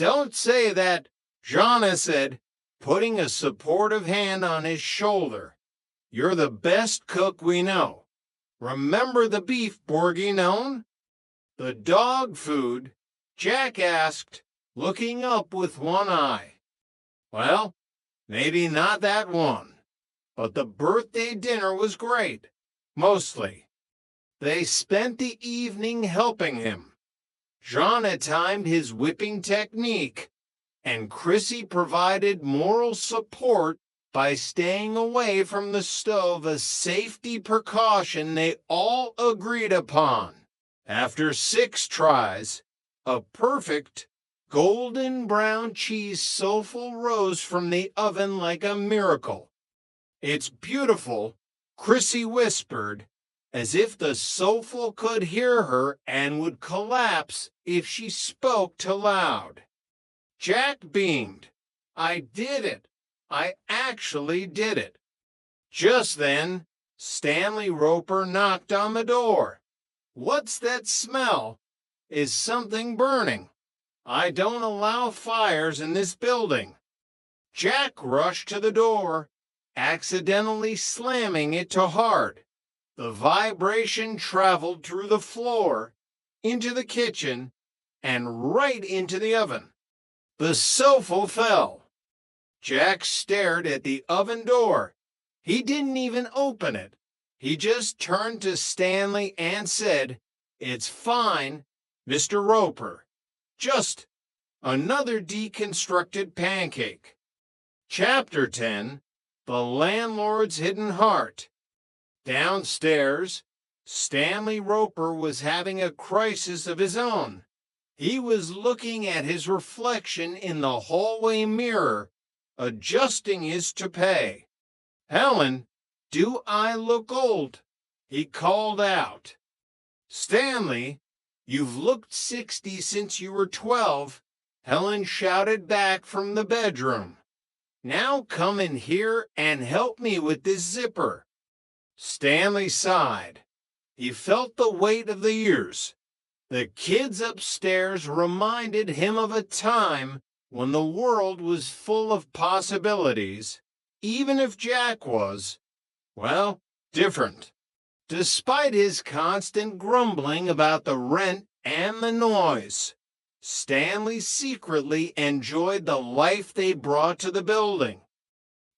"Don't say that," Jana said, putting a supportive hand on his shoulder. "You're the best cook we know. Remember the beef bourguignon?" "The dog food?" Jack asked, looking up with one eye. "Well, maybe not that one. But the birthday dinner was great. Mostly. They spent the evening helping him. Jana timed his whipping technique, and Chrissy provided moral support by staying away from the stove, a safety precaution they all agreed upon. After 6 tries, a perfect golden brown cheese souffle rose from the oven like a miracle. "It's beautiful," Chrissy whispered, as if the souffle could hear her and would collapse if she spoke too loud. Jack beamed. "I did it. I actually did it." Just then, Stanley Roper knocked on the door. "What's that smell? Is something burning? I don't allow fires in this building." Jack rushed to the door, accidentally slamming it too hard. The vibration traveled through the floor, into the kitchen, and right into the oven. The sofa fell. Jack stared at the oven door. He didn't even open it. He just turned to Stanley and said, "It's fine, Mr. Roper. Just another deconstructed pancake." Chapter 10. The Landlord's Hidden Heart. Downstairs, Stanley Roper was having a crisis of his own. He was looking at his reflection in the hallway mirror, adjusting his toupee. "Helen, do I look old?" he called out. "Stanley, you've looked 60 since you were 12, Helen shouted back from the bedroom. "Now come in here and help me with this zipper." Stanley sighed. He felt the weight of the years. The kids upstairs reminded him of a time when the world was full of possibilities, even if Jack was, well, different. Despite his constant grumbling about the rent and the noise, Stanley secretly enjoyed the life they brought to the building.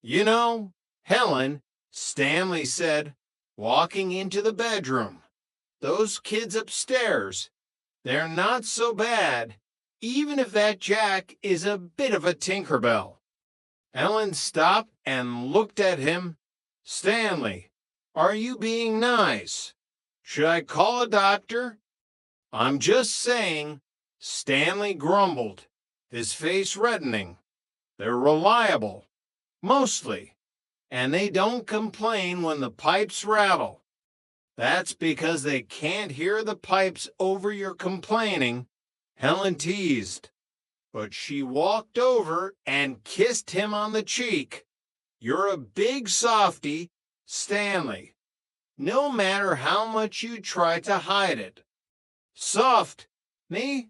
"You know, Helen," Stanley said, walking into the bedroom, "those kids upstairs, they're not so bad, even if that Jack is a bit of a Tinkerbell." Helen stopped and looked at him. "Stanley, are you being nice? Should I call a doctor?" "I'm just saying," Stanley grumbled, his face reddening. "They're reliable, mostly, and they don't complain when the pipes rattle." "That's because they can't hear the pipes over your complaining," Helen teased. But she walked over and kissed him on the cheek. "You're a big softy, Stanley, no matter how much you try to hide it." "Soft? Me?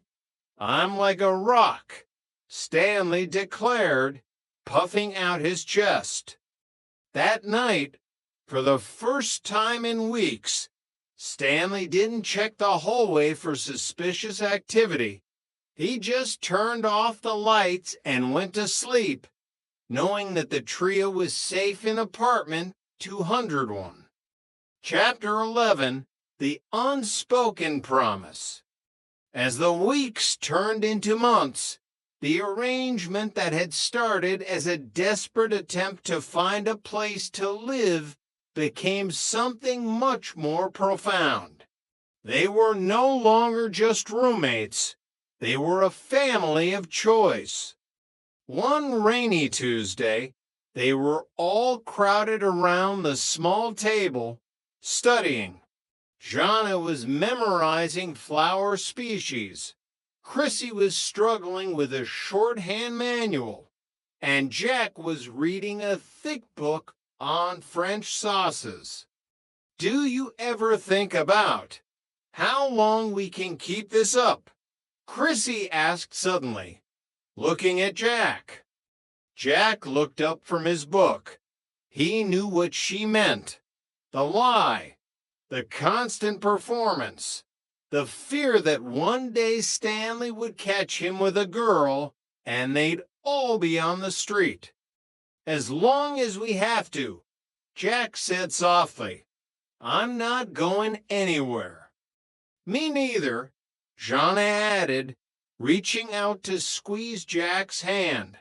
I'm like a rock," Stanley declared, puffing out his chest. That night, for the first time in weeks, Stanley didn't check the hallway for suspicious activity. He just turned off the lights and went to sleep, knowing that the trio was safe in apartment 201. Chapter 11. The Unspoken Promise. As the weeks turned into months, the arrangement that had started as a desperate attempt to find a place to live became something much more profound. They were no longer just roommates. They were a family of choice. One rainy Tuesday, they were all crowded around the small table, studying. Jana was memorizing flower species. Chrissy was struggling with a shorthand manual, and Jack was reading a thick book on French sauces. "Do you ever think about how long we can keep this up?" Chrissy asked suddenly. looking at Jack. Jack looked up from his book. He knew what she meant. The lie, the constant performance, the fear that one day Stanley would catch him with a girl and they'd all be on the street. As long as we have to, Jack said softly. I'm not going anywhere. Me neither, Jana added, reaching out to squeeze Jack's hand.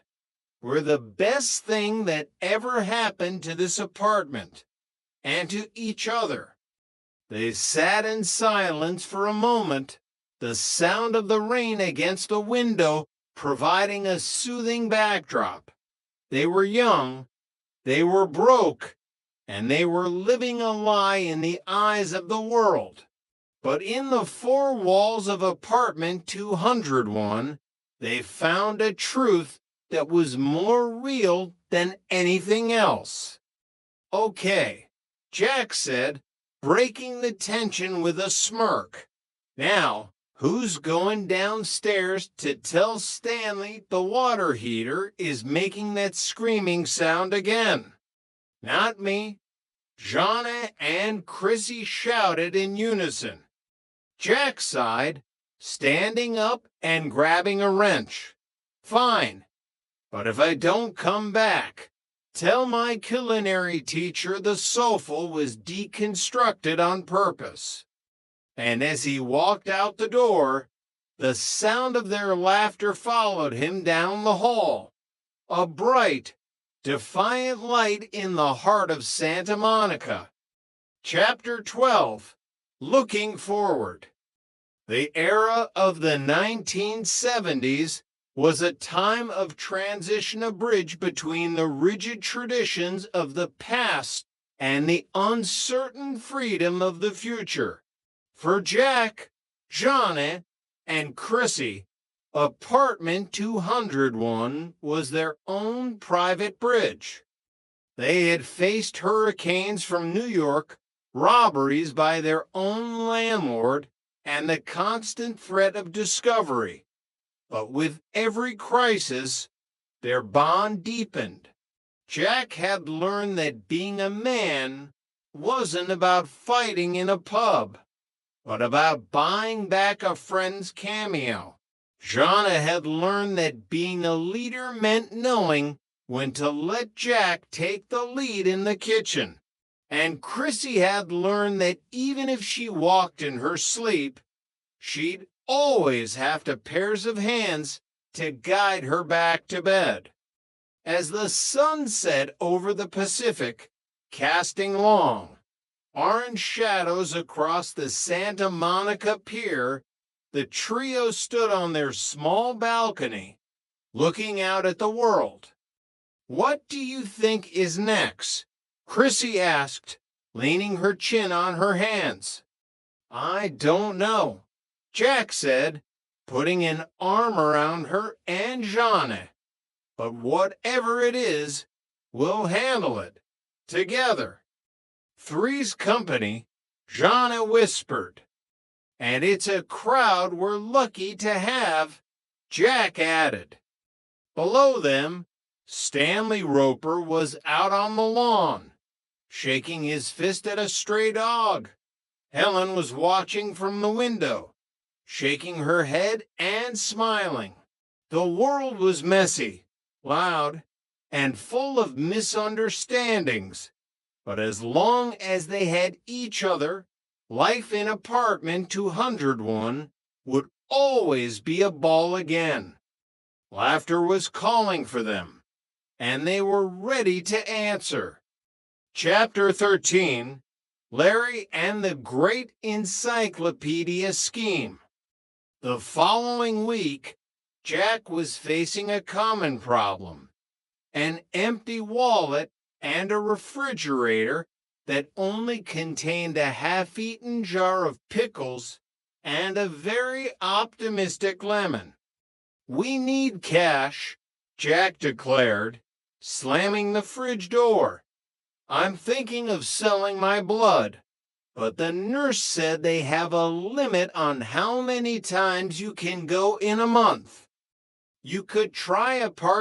We're the best thing that ever happened to this apartment, and to each other. They sat in silence for a moment, the sound of the rain against the window providing a soothing backdrop. They were young, they were broke, and they were living a lie in the eyes of the world. But in the four walls of apartment 201, they found a truth that was more real than anything else. Okay, Jack said, breaking the tension with a smirk. Now, who's going downstairs to tell Stanley the water heater is making that screaming sound again? Not me. Jana and Chrissy shouted in unison. Jack sighed, standing up and grabbing a wrench. Fine, but if I don't come back, tell my culinary teacher the sofa was deconstructed on purpose. And as he walked out the door, the sound of their laughter followed him down the hall. A bright, defiant light in the heart of Santa Monica. Chapter 12. Looking Forward. The era of the 1970s was a time of transition, a bridge between the rigid traditions of the past and the uncertain freedom of the future. For Jack, Jana, and Chrissy, apartment 201 was their own private bridge. They had faced hurricanes from New York, robberies by their own landlord, and the constant threat of discovery. But with every crisis, their bond deepened. Jack had learned that being a man wasn't about fighting in a pub, but about buying back a friend's cameo. Jana had learned that being a leader meant knowing when to let Jack take the lead in the kitchen. And Chrissy had learned that even if she walked in her sleep, she'd always have to pairs of hands to guide her back to bed. As the sun set over the Pacific, casting long, orange shadows across the Santa Monica Pier, the trio stood on their small balcony, looking out at the world. What do you think is next? Chrissy asked, leaning her chin on her hands. I don't know, Jack said, putting an arm around her and Jana. But whatever it is, we'll handle it, together. Three's company, Jana whispered. And it's a crowd we're lucky to have, Jack added. Below them, Stanley Roper was out on the lawn, shaking his fist at a stray dog. Helen was watching from the window, shaking her head and smiling. The world was messy, loud, and full of misunderstandings. But as long as they had each other, life in apartment 201 would always be a ball again. Laughter was calling for them, and they were ready to answer. Chapter 13. Larry and the Great Encyclopedia Scheme. The following week, Jack was facing a common problem: an empty wallet and a refrigerator that only contained a half-eaten jar of pickles and a very optimistic lemon. We need cash, Jack declared, slamming the fridge door. I'm thinking of selling my blood, but the nurse said they have a limit on how many times you can go in a month. You could try a part